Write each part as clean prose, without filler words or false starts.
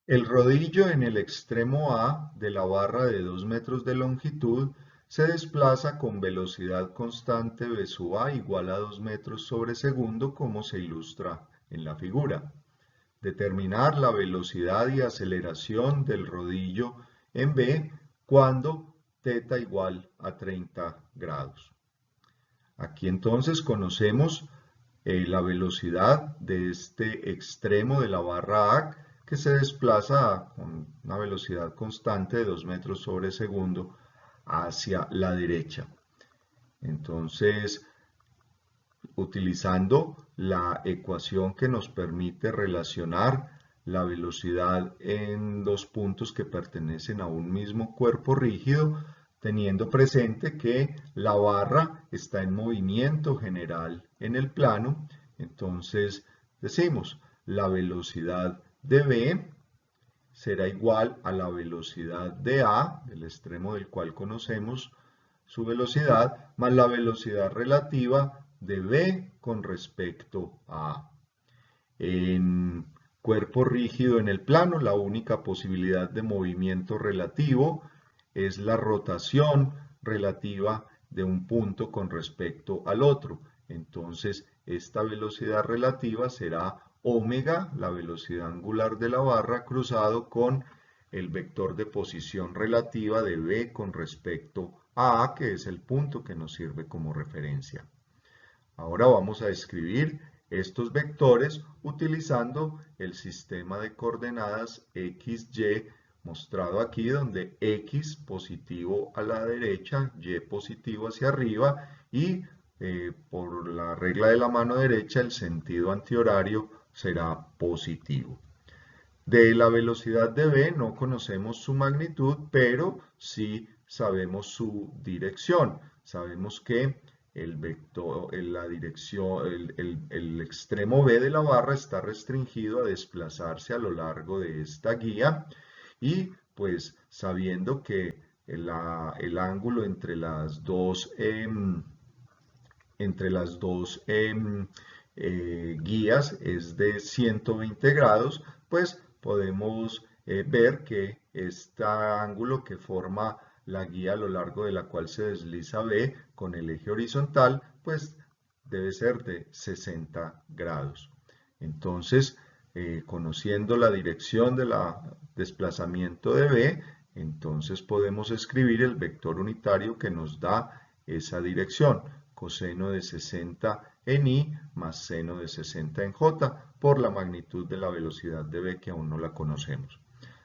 El rodillo en el extremo A de la barra de 2 metros de longitud se desplaza con velocidad constante v sub A igual a 2 metros sobre segundo, como se ilustra en la figura. Determinar la velocidad y aceleración del rodillo en B cuando θ igual a 30 grados. Aquí entonces conocemos la velocidad de este extremo de la barra A que se desplaza con una velocidad constante de 2 metros sobre segundo hacia la derecha. Entonces, utilizando la ecuación que nos permite relacionar la velocidad en dos puntos que pertenecen a un mismo cuerpo rígido, teniendo presente que la barra está en movimiento general en el plano, entonces decimos la velocidad de B será igual a la velocidad de A, el extremo del cual conocemos su velocidad, más la velocidad relativa de B con respecto a A. En cuerpo rígido en el plano, la única posibilidad de movimiento relativo es la rotación relativa de un punto con respecto al otro. Entonces, esta velocidad relativa será omega, la velocidad angular de la barra, cruzado con el vector de posición relativa de B con respecto a A, que es el punto que nos sirve como referencia. Ahora vamos a escribir estos vectores utilizando el sistema de coordenadas XY mostrado aquí, donde X positivo a la derecha, Y positivo hacia arriba y por la regla de la mano derecha el sentido antihorario será positivo. De la velocidad de B no conocemos su magnitud, pero sí sabemos su dirección. Sabemos que el vector, la dirección, el extremo B de la barra está restringido a desplazarse a lo largo de esta guía y pues sabiendo que el ángulo entre las dos guías es de 120 grados, pues podemos ver que este ángulo que forma la guía a lo largo de la cual se desliza B con el eje horizontal, pues debe ser de 60 grados. Entonces, conociendo la dirección del desplazamiento de B, entonces podemos escribir el vector unitario que nos da esa dirección, coseno de 60 en I más seno de 60 en J, por la magnitud de la velocidad de B que aún no la conocemos.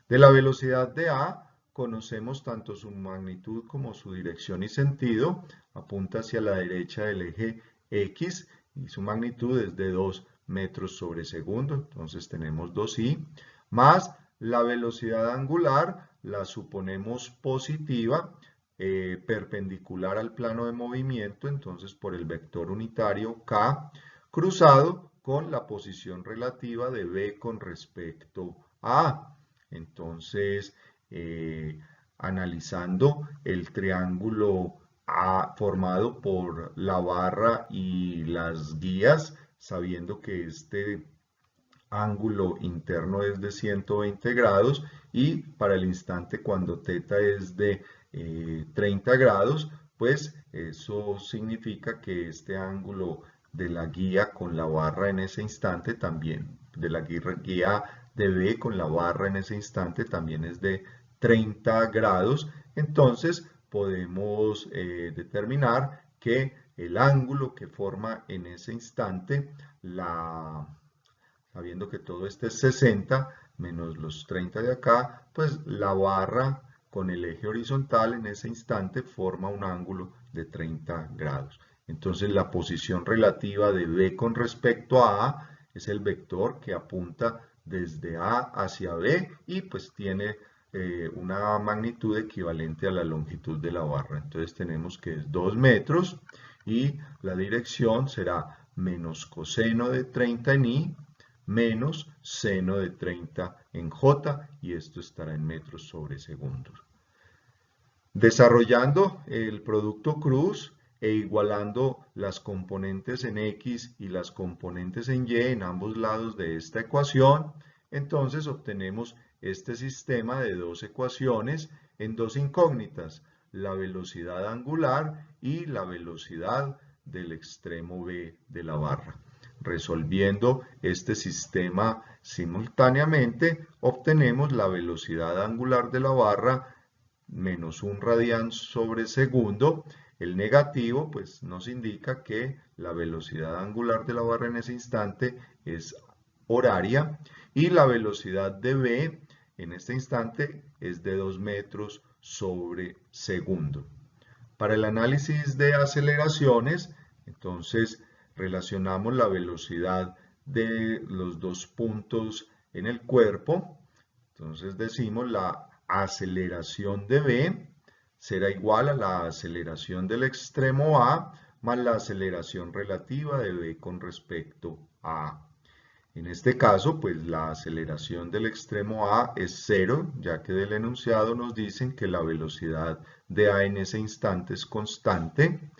De la velocidad de A conocemos tanto su magnitud como su dirección y sentido, apunta hacia la derecha del eje X y su magnitud es de 2 metros sobre segundo, entonces tenemos 2i, más la velocidad angular la suponemos positiva, perpendicular al plano de movimiento, entonces por el vector unitario K, cruzado con la posición relativa de B con respecto a A. Entonces, analizando el triángulo formado por la barra y las guías, sabiendo que este ángulo interno es de 120 grados y para el instante cuando θ es de 30 grados, pues eso significa que este ángulo de la guía con la barra en ese instante también, de la guía de B con la barra en ese instante también es de 30 grados. Entonces podemos determinar que el ángulo que forma en ese instante sabiendo que todo este es 60 menos los 30 de acá, pues la barra con el eje horizontal en ese instante forma un ángulo de 30 grados. Entonces la posición relativa de B con respecto a A es el vector que apunta desde A hacia B y pues tiene una magnitud equivalente a la longitud de la barra. Entonces tenemos que es 2 metros y la dirección será menos coseno de 30 en I menos seno de 30 en J y esto estará en metros sobre segundos. Desarrollando el producto cruz e igualando las componentes en X y las componentes en Y en ambos lados de esta ecuación, entonces obtenemos este sistema de dos ecuaciones en dos incógnitas, la velocidad angular y la velocidad del extremo B de la barra. Resolviendo este sistema simultáneamente, obtenemos la velocidad angular de la barra menos 1 radián sobre segundo. El negativo pues nos indica que la velocidad angular de la barra en ese instante es horaria y la velocidad de B en este instante es de 2 metros sobre segundo. Para el análisis de aceleraciones, entonces relacionamos la velocidad de los dos puntos en el cuerpo. Entonces decimos la aceleración de B será igual a la aceleración del extremo A más la aceleración relativa de B con respecto a A. En este caso, pues la aceleración del extremo A es 0, ya que del enunciado nos dicen que la velocidad de A en ese instante es constante.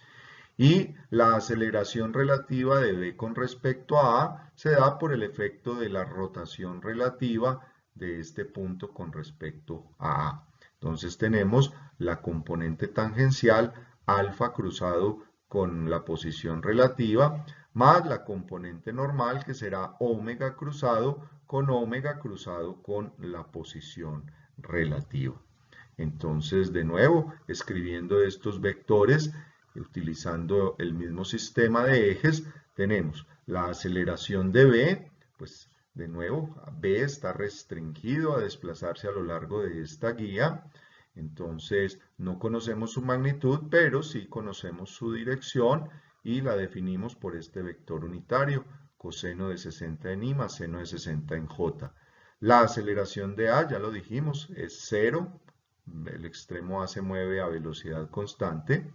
Y la aceleración relativa de B con respecto a A se da por el efecto de la rotación relativa de este punto con respecto a A. Entonces tenemos la componente tangencial alfa cruzado con la posición relativa más la componente normal que será omega cruzado con la posición relativa. Entonces, de nuevo, escribiendo estos vectores, utilizando el mismo sistema de ejes, tenemos la aceleración de B, pues de nuevo, B está restringido a desplazarse a lo largo de esta guía. Entonces, no conocemos su magnitud, pero sí conocemos su dirección y la definimos por este vector unitario, coseno de 60 en I más seno de 60 en J. La aceleración de A, ya lo dijimos, es 0. El extremo A se mueve a velocidad constante.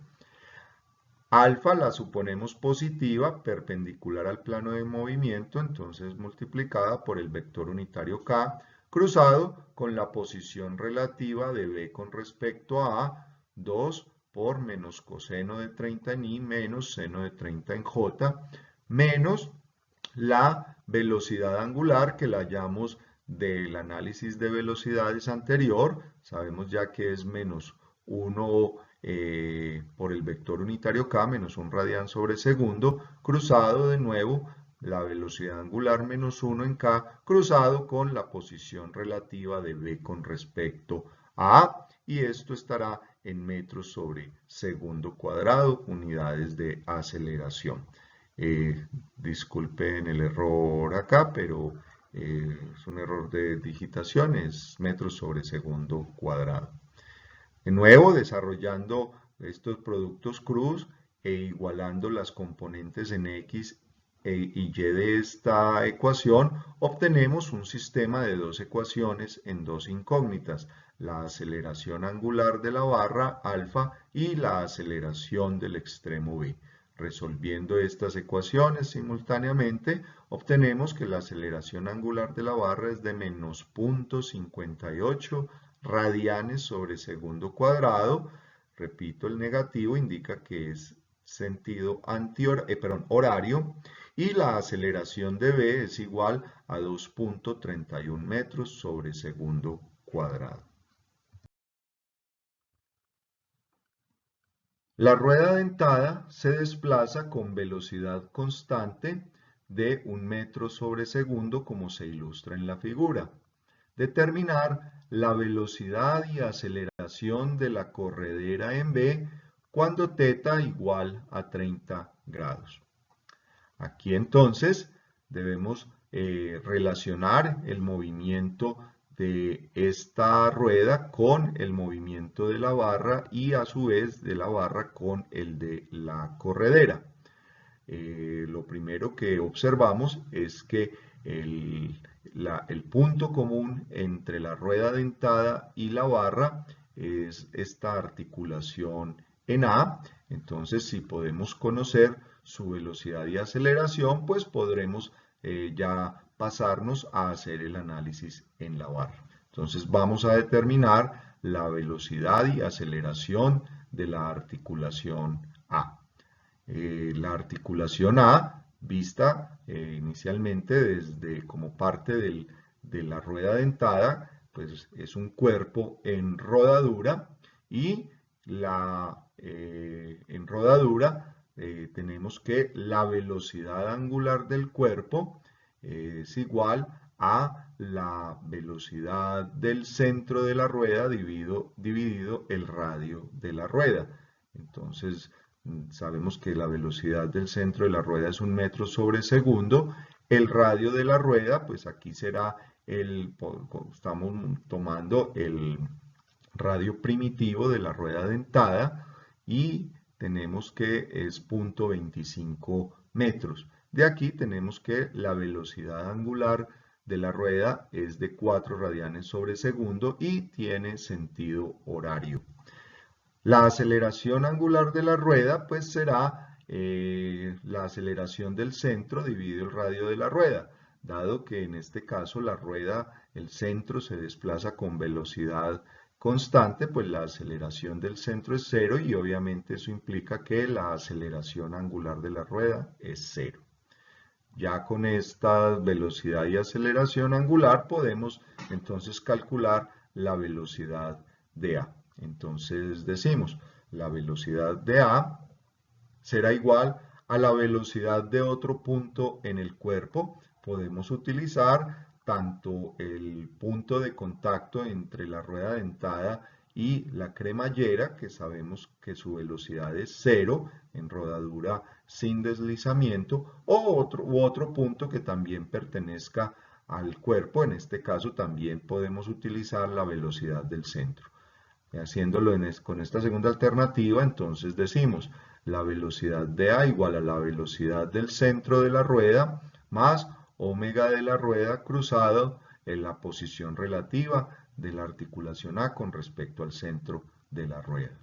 Alfa la suponemos positiva, perpendicular al plano de movimiento, entonces multiplicada por el vector unitario K, cruzado con la posición relativa de B con respecto a A, 2 por menos coseno de 30 en I menos seno de 30 en J, menos la velocidad angular que la hallamos del análisis de velocidades anterior. Sabemos ya que es menos 1 por el vector unitario K, menos 1 radián sobre segundo, cruzado de nuevo la velocidad angular menos 1 en K, cruzado con la posición relativa de B con respecto a A, y esto estará en metros sobre segundo cuadrado, unidades de aceleración. Disculpen el error acá, pero es un error de digitación, es metros sobre segundo cuadrado. De nuevo, desarrollando estos productos cruz e igualando las componentes en X y Y de esta ecuación, obtenemos un sistema de dos ecuaciones en dos incógnitas, la aceleración angular de la barra alfa y la aceleración del extremo B. Resolviendo estas ecuaciones simultáneamente, obtenemos que la aceleración angular de la barra es de menos 0.58 radianes sobre segundo cuadrado. Repito, el negativo indica que es sentido horario, y la aceleración de B es igual a 2.31 metros sobre segundo cuadrado. La rueda dentada se desplaza con velocidad constante de 1 metro sobre segundo, como se ilustra en la figura. Determinar la velocidad y aceleración de la corredera en B cuando θ igual a 30 grados. Aquí entonces debemos relacionar el movimiento de esta rueda con el movimiento de la barra y a su vez de la barra con el de la corredera. Lo primero que observamos es que el punto común entre la rueda dentada y la barra es esta articulación en A. Entonces, si podemos conocer su velocidad y aceleración, pues podremos ya pasarnos a hacer el análisis en la barra. Entonces, vamos a determinar la velocidad y aceleración de la articulación A. La articulación A, vista inicialmente como parte de la rueda dentada, pues es un cuerpo en rodadura y en rodadura tenemos que la velocidad angular del cuerpo es igual a la velocidad del centro de la rueda dividido el radio de la rueda. Entonces, sabemos que la velocidad del centro de la rueda es 1 metro sobre segundo. El radio de la rueda, pues aquí será estamos tomando el radio primitivo de la rueda dentada y tenemos que es 0.25 metros. De aquí tenemos que la velocidad angular de la rueda es de 4 radianes sobre segundo y tiene sentido horario. La aceleración angular de la rueda pues será la aceleración del centro dividido el radio de la rueda, dado que en este caso la rueda, el centro se desplaza con velocidad constante, pues la aceleración del centro es 0 y obviamente eso implica que la aceleración angular de la rueda es 0. Ya con esta velocidad y aceleración angular podemos entonces calcular la velocidad de A. Entonces decimos, la velocidad de A será igual a la velocidad de otro punto en el cuerpo. Podemos utilizar tanto el punto de contacto entre la rueda dentada y la cremallera, que sabemos que su velocidad es 0 en rodadura sin deslizamiento, u otro punto que también pertenezca al cuerpo. En este caso también podemos utilizar la velocidad del centro. Haciéndolo con esta segunda alternativa, entonces decimos la velocidad de A igual a la velocidad del centro de la rueda más omega de la rueda cruzado en la posición relativa de la articulación A con respecto al centro de la rueda.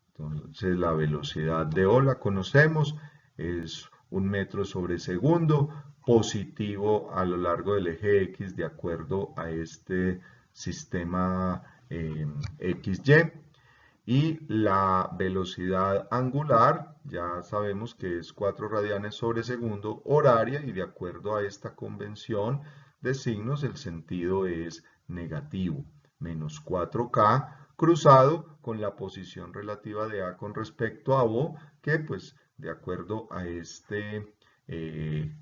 Entonces la velocidad de O la conocemos, es 1 metro sobre segundo, positivo a lo largo del eje X de acuerdo a este sistema XY. Y la velocidad angular, ya sabemos que es 4 radianes sobre segundo horaria y de acuerdo a esta convención de signos el sentido es negativo, menos 4K cruzado con la posición relativa de A con respecto a O, que pues de acuerdo a este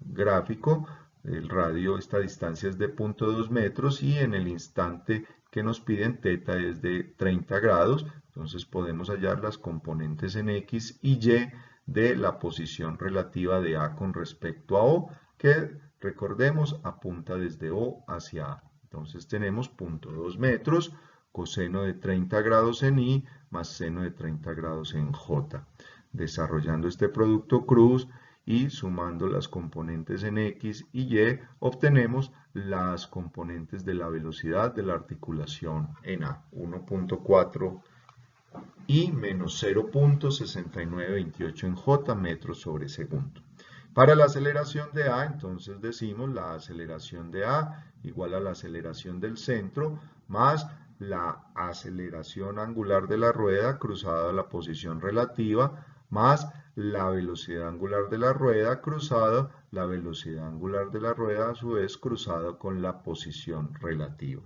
gráfico, el radio, esta distancia es de 0.2 metros y en el instante que nos piden θ es de 30 grados, entonces podemos hallar las componentes en X y Y de la posición relativa de A con respecto a O, que recordemos apunta desde O hacia A. Entonces tenemos 0.2 metros, coseno de 30 grados en Y más seno de 30 grados en J. Desarrollando este producto cruz y sumando las componentes en X y Y, obtenemos las componentes de la velocidad de la articulación en A, 1.4 y menos 0.6928 en J metros sobre segundo. Para la aceleración de A, entonces decimos la aceleración de A igual a la aceleración del centro más la aceleración angular de la rueda cruzada a la posición relativa más la velocidad angular de la rueda cruzada la velocidad angular de la rueda a su vez cruzada con la posición relativa.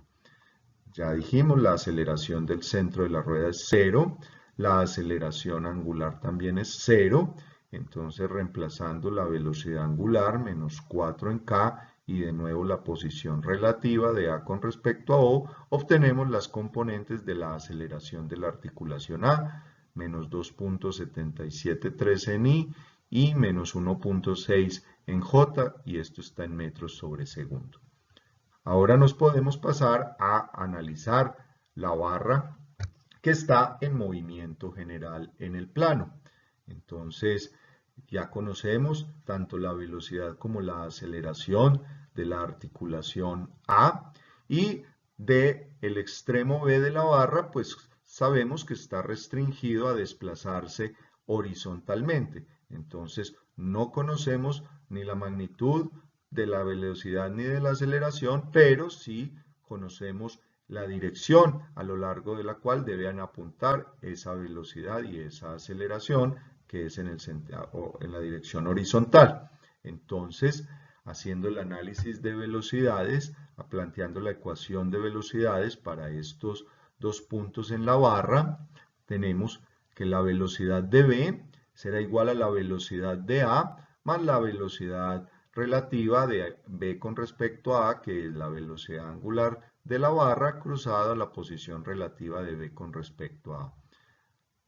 Ya dijimos, la aceleración del centro de la rueda es 0, la aceleración angular también es 0, entonces reemplazando la velocidad angular menos 4 en K y de nuevo la posición relativa de A con respecto a O, obtenemos las componentes de la aceleración de la articulación A, menos 2.773 en y menos 1.6 en J, y esto está en metros sobre segundo. Ahora nos podemos pasar a analizar la barra que está en movimiento general en el plano. Entonces, ya conocemos tanto la velocidad como la aceleración de la articulación A y del extremo B de la barra, pues sabemos que está restringido a desplazarse horizontalmente. Entonces, no conocemos ni la magnitud de la velocidad ni de la aceleración, pero sí conocemos la dirección a lo largo de la cual deben apuntar esa velocidad y esa aceleración, que es en la dirección horizontal. Entonces, haciendo el análisis de velocidades, planteando la ecuación de velocidades para estos dos puntos en la barra, tenemos que la velocidad de B será igual a la velocidad de A más la velocidad relativa de B con respecto a A, que es la velocidad angular de la barra cruzada a la posición relativa de B con respecto a A.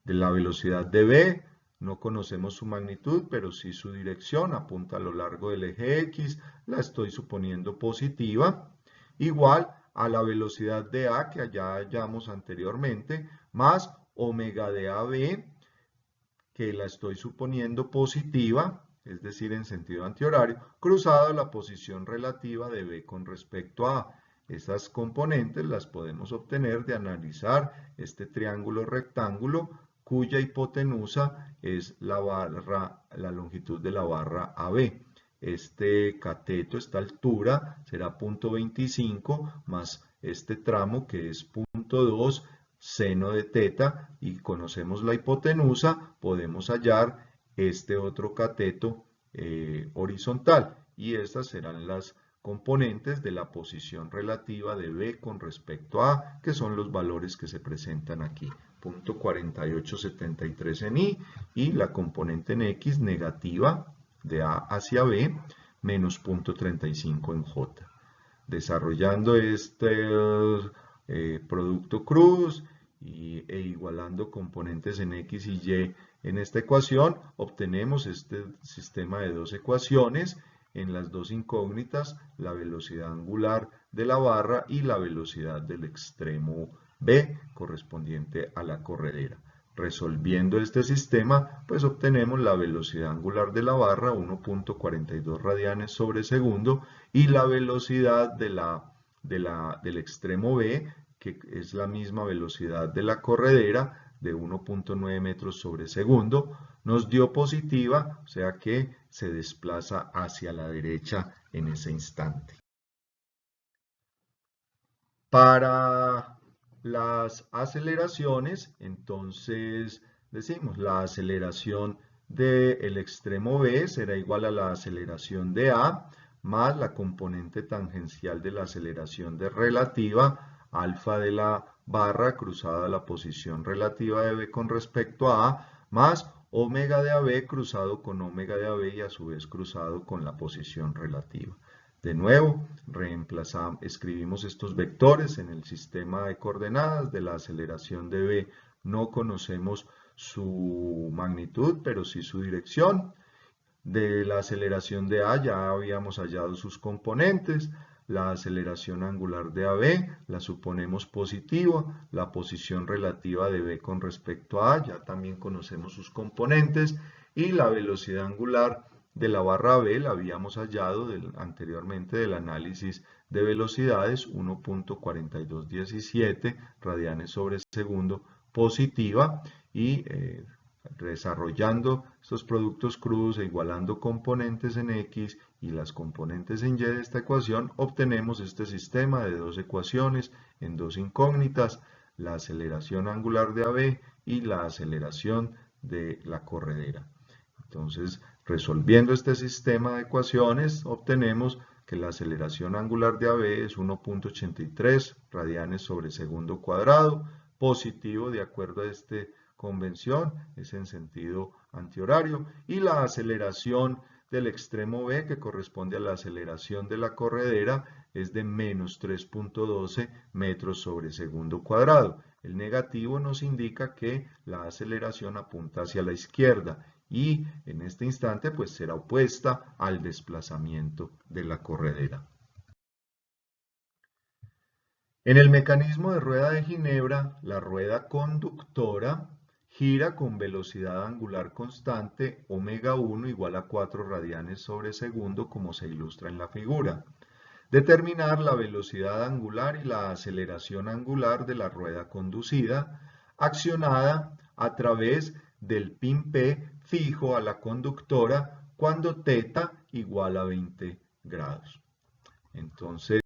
De la velocidad de B no conocemos su magnitud, pero sí su dirección, apunta a lo largo del eje X, la estoy suponiendo positiva, igual a la velocidad de A que allá hallamos anteriormente, más omega de AB, que la estoy suponiendo positiva, es decir, en sentido antihorario, cruzado a la posición relativa de B con respecto a A. Esas componentes las podemos obtener de analizar este triángulo rectángulo cuya hipotenusa es la longitud de la barra AB. Este cateto, esta altura, será 0.25 más este tramo que es 0.2 seno de teta, y conocemos la hipotenusa, podemos hallar este otro cateto horizontal, y estas serán las componentes de la posición relativa de B con respecto a A, que son los valores que se presentan aquí. 0.4873 en Y, y la componente en X negativa de A hacia B, menos 0.35 en J. Desarrollando este producto cruz e igualando componentes en X y Y en esta ecuación, obtenemos este sistema de dos ecuaciones. En las dos incógnitas, la velocidad angular de la barra y la velocidad del extremo B correspondiente a la corredera. Resolviendo este sistema, pues obtenemos la velocidad angular de la barra, 1.42 radianes sobre segundo, y la velocidad del extremo B, que es la misma velocidad de la corredera, de 1.9 metros sobre segundo, nos dio positiva, o sea que se desplaza hacia la derecha en ese instante. Para las aceleraciones, entonces decimos la aceleración del extremo B será igual a la aceleración de A más la componente tangencial de la aceleración de relativa, alfa de la barra cruzada a la posición relativa de B con respecto a A, más omega de AB cruzado con omega de AB y a su vez cruzado con la posición relativa. De nuevo, escribimos estos vectores en el sistema de coordenadas de la aceleración de B. No conocemos su magnitud, pero sí su dirección. De la aceleración de A ya habíamos hallado sus componentes. La aceleración angular de AB la suponemos positiva. La posición relativa de B con respecto a A ya también conocemos sus componentes. Y la velocidad angular de la barra B la habíamos hallado anteriormente del análisis de velocidades, 1.4217 radianes sobre segundo positiva, y desarrollando estos productos crudos e igualando componentes en X y las componentes en Y de esta ecuación, obtenemos este sistema de dos ecuaciones en dos incógnitas, la aceleración angular de AB y la aceleración de la corredera. Entonces, resolviendo este sistema de ecuaciones, obtenemos que la aceleración angular de AB es 1.83 radianes sobre segundo cuadrado, positivo de acuerdo a esta convención, es en sentido antihorario, y la aceleración del extremo B, que corresponde a la aceleración de la corredera, es de menos 3.12 metros sobre segundo cuadrado. El negativo nos indica que la aceleración apunta hacia la izquierda, y en este instante pues será opuesta al desplazamiento de la corredera. En el mecanismo de rueda de Ginebra, la rueda conductora gira con velocidad angular constante omega 1 igual a 4 radianes sobre segundo, como se ilustra en la figura. Determinar la velocidad angular y la aceleración angular de la rueda conducida, accionada a través del pin P fijo a la conductora cuando θ igual a 20 grados. Entonces,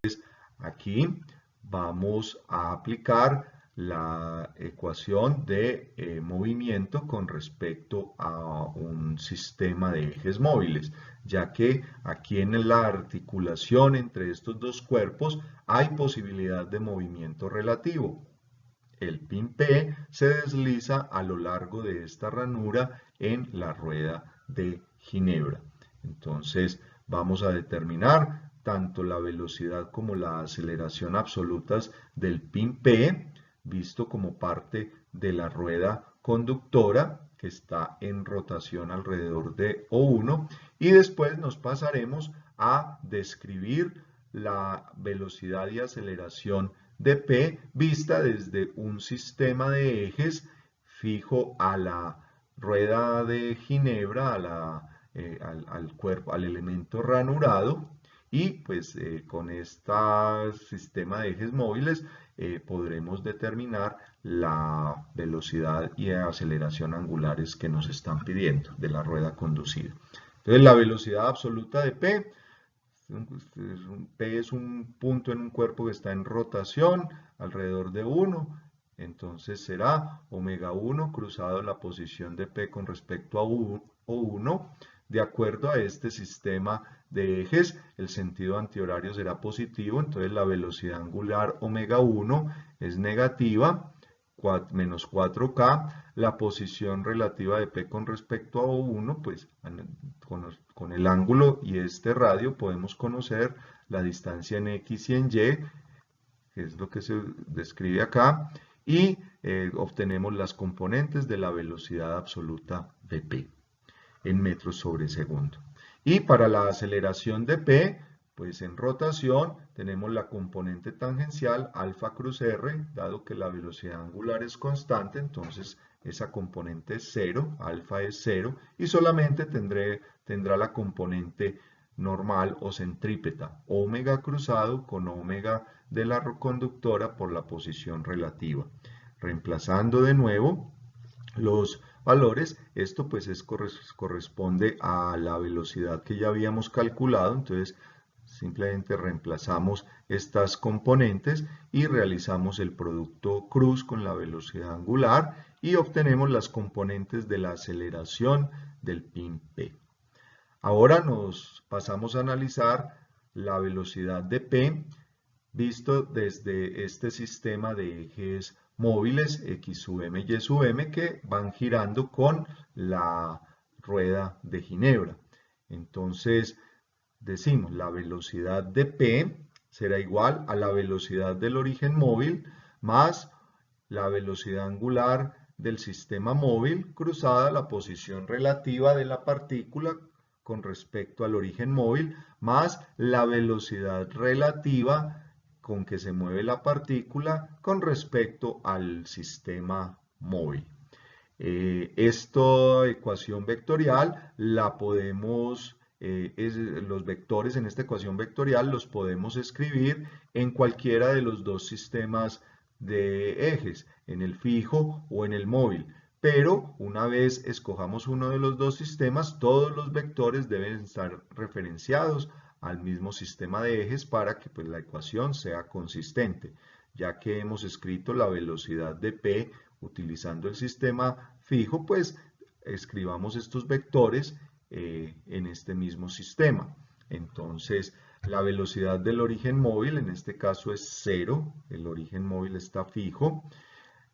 aquí vamos a aplicar la ecuación de movimiento con respecto a un sistema de ejes móviles, ya que aquí en la articulación entre estos dos cuerpos hay posibilidad de movimiento relativo. El pin P se desliza a lo largo de esta ranura en la rueda de Ginebra. Entonces vamos a determinar tanto la velocidad como la aceleración absolutas del pin P, visto como parte de la rueda conductora que está en rotación alrededor de O1, y después nos pasaremos a describir la velocidad y aceleración de P vista desde un sistema de ejes fijo a la rueda de Ginebra, al cuerpo, al elemento ranurado, y pues con este sistema de ejes móviles podremos determinar la velocidad y aceleración angulares que nos están pidiendo de la rueda conducida. Entonces la velocidad absoluta de P, P es un punto en un cuerpo que está en rotación alrededor de 1, entonces será omega 1 cruzado la posición de P con respecto a O1. De acuerdo a este sistema de ejes, el sentido antihorario será positivo, entonces la velocidad angular omega 1 es negativa, menos 4K. La posición relativa de P con respecto a O1, pues con el ángulo y este radio podemos conocer la distancia en X y en Y, que es lo que se describe acá, y obtenemos las componentes de la velocidad absoluta de P en metros sobre segundo. Y para la aceleración de P, pues en rotación tenemos la componente tangencial alfa cruz R, dado que la velocidad angular es constante, entonces esa componente es 0, alfa es 0, y solamente tendrá la componente normal o centrípeta, omega cruzado con omega de la conductora por la posición relativa. Reemplazando de nuevo los valores, esto pues corresponde a la velocidad que ya habíamos calculado, entonces simplemente reemplazamos estas componentes y realizamos el producto cruz con la velocidad angular y obtenemos las componentes de la aceleración del pin P. Ahora nos pasamos a analizar la velocidad de P visto desde este sistema de ejes móviles X sub m, Y sub m que van girando con la rueda de Ginebra. Entonces decimos la velocidad de P será igual a la velocidad del origen móvil más la velocidad angular del sistema móvil cruzada la posición relativa de la partícula con respecto al origen móvil más la velocidad relativa con que se mueve la partícula con respecto al sistema móvil. Esta ecuación vectorial la podemos, los vectores en esta ecuación vectorial los podemos escribir en cualquiera de los dos sistemas de ejes, en el fijo o en el móvil. Pero una vez escojamos uno de los dos sistemas, todos los vectores deben estar referenciados al mismo sistema de ejes para que pues, la ecuación sea consistente, ya que hemos escrito la velocidad de P utilizando el sistema fijo, pues escribamos estos vectores en este mismo sistema. Entonces, la velocidad del origen móvil, en este caso es 0, el origen móvil está fijo.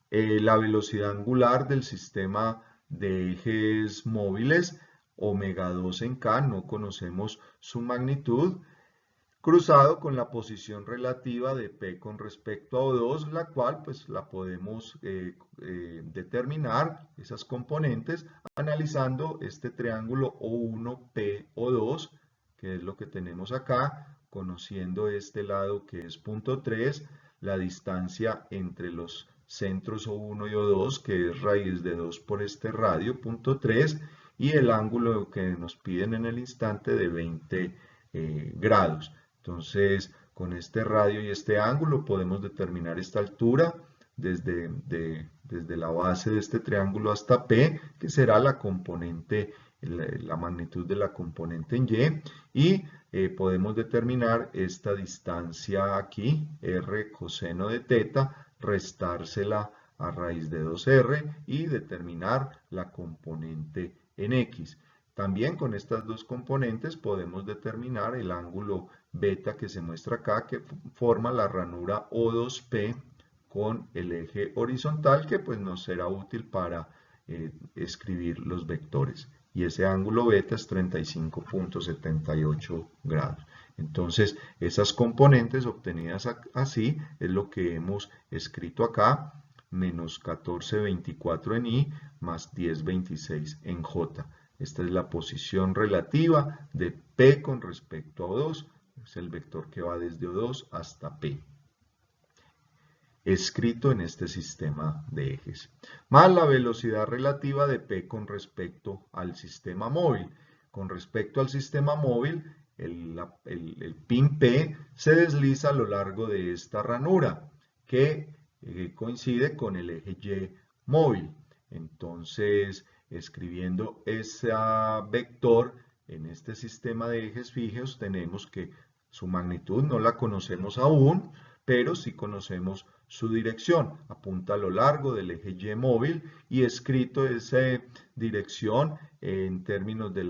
La velocidad angular del sistema de ejes móviles, omega 2 en K, no conocemos su magnitud, cruzado con la posición relativa de P con respecto a O2, la cual pues la podemos determinar, esas componentes, analizando este triángulo O1PO2, que es lo que tenemos acá, conociendo este lado que es punto 3, la distancia entre los centros O1 y O2, que es raíz de 2 por este radio, punto 3, y el ángulo que nos piden en el instante de 20 grados. Entonces, con este radio y este ángulo podemos determinar esta altura desde la base de este triángulo hasta P, que será la componente la magnitud de la componente en Y, y podemos determinar esta distancia aquí, R coseno de teta, restársela a raíz de 2R y determinar la componente en X. También con estas dos componentes podemos determinar el ángulo beta que se muestra acá, que forma la ranura O2P con el eje horizontal, que pues nos será útil para escribir los vectores. Y ese ángulo beta es 35.78 grados. Entonces, esas componentes obtenidas así es lo que hemos escrito acá, menos 1424 en I más 1026 en J. Esta es la posición relativa de P con respecto a O2. Es el vector que va desde O2 hasta P, escrito en este sistema de ejes. Más la velocidad relativa de P con respecto al sistema móvil. Con respecto al sistema móvil, el pin P se desliza a lo largo de esta ranura, que coincide con el eje Y móvil. Entonces, escribiendo ese vector en este sistema de ejes fijos, tenemos que su magnitud no la conocemos aún, pero sí conocemos su dirección. Apunta a lo largo del eje Y móvil y escrito esa dirección en términos de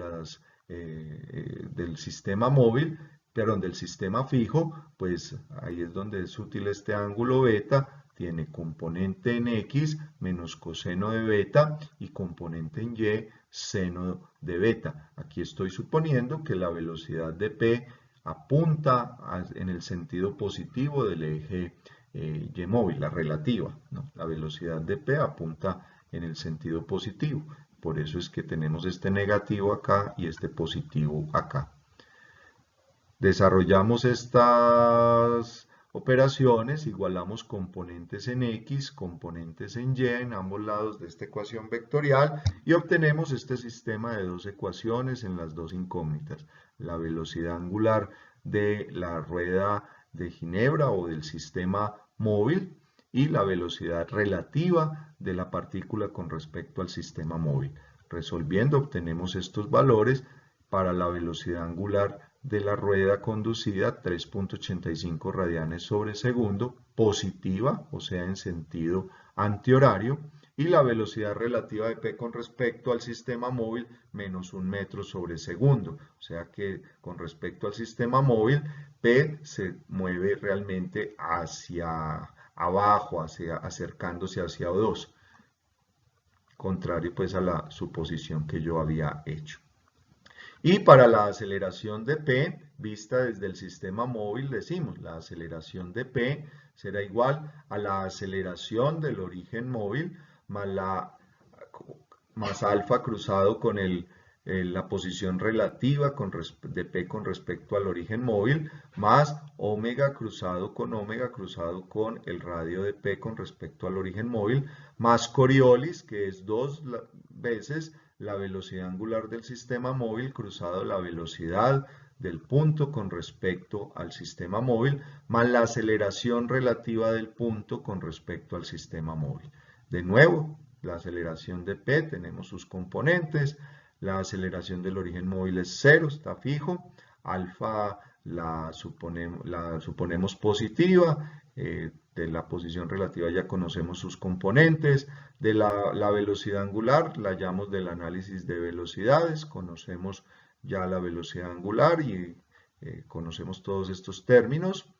del sistema móvil, perdón, del sistema fijo, pues ahí es donde es útil este ángulo beta. Tiene componente en X menos coseno de beta y componente en Y seno de beta. Aquí estoy suponiendo que la velocidad de P apunta en el sentido positivo del eje Y móvil, la relativa, ¿no? La velocidad de P apunta en el sentido positivo. Por eso es que tenemos este negativo acá y este positivo acá. Desarrollamos estas operaciones, igualamos componentes en X, componentes en Y en ambos lados de esta ecuación vectorial y obtenemos este sistema de dos ecuaciones en las dos incógnitas. La velocidad angular de la rueda de Ginebra o del sistema móvil y la velocidad relativa de la partícula con respecto al sistema móvil. Resolviendo obtenemos estos valores para la velocidad angular de la rueda conducida, 3.85 radianes sobre segundo, positiva, o sea, en sentido antihorario, y la velocidad relativa de P con respecto al sistema móvil, menos 1 metro sobre segundo. O sea que con respecto al sistema móvil, P se mueve realmente hacia abajo, acercándose hacia O2, contrario pues a la suposición que yo había hecho. Y para la aceleración de P, vista desde el sistema móvil, decimos, la aceleración de P será igual a la aceleración del origen móvil más alfa cruzado con la posición relativa de P con respecto al origen móvil, más omega cruzado con el radio de P con respecto al origen móvil, más Coriolis, que es 2 veces la velocidad angular del sistema móvil cruzado la velocidad del punto con respecto al sistema móvil, más la aceleración relativa del punto con respecto al sistema móvil. De nuevo, la aceleración de P, tenemos sus componentes, la aceleración del origen móvil es 0, está fijo, alfa la suponemos positiva, de la posición relativa ya conocemos sus componentes, de la velocidad angular la hallamos del análisis de velocidades, conocemos ya la velocidad angular y conocemos todos estos términos,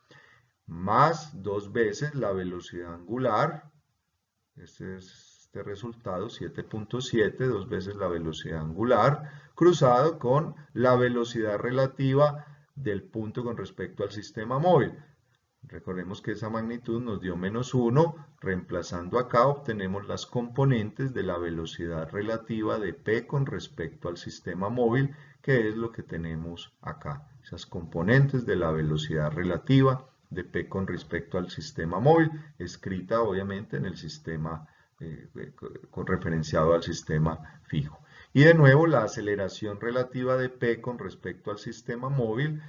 más 2 veces la velocidad angular, este es este resultado, 7.7, 2 veces la velocidad angular, cruzado con la velocidad relativa del punto con respecto al sistema móvil. Recordemos que esa magnitud nos dio menos 1, reemplazando acá obtenemos las componentes de la velocidad relativa de P con respecto al sistema móvil, que es lo que tenemos acá. Esas componentes de la velocidad relativa de P con respecto al sistema móvil, escrita obviamente en el sistema referenciado al sistema fijo. Y de nuevo la aceleración relativa de P con respecto al sistema móvil,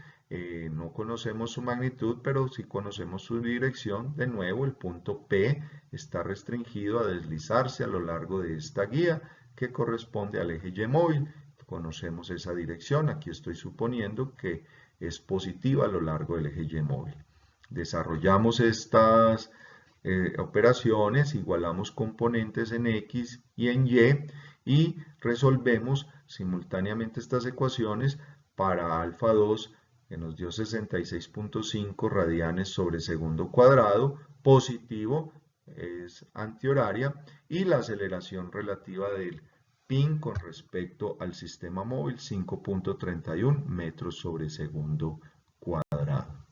no conocemos su magnitud, pero sí conocemos su dirección. De nuevo, el punto P está restringido a deslizarse a lo largo de esta guía que corresponde al eje Y móvil. conocemos esa dirección. Aquí estoy suponiendo que es positiva a lo largo del eje Y móvil. Desarrollamos estas operaciones, igualamos componentes en X y en Y resolvemos simultáneamente estas ecuaciones para alfa 2, que nos dio 66.5 radianes sobre segundo cuadrado, positivo, es antihoraria, y la aceleración relativa del pin con respecto al sistema móvil, 5.31 metros sobre segundo cuadrado.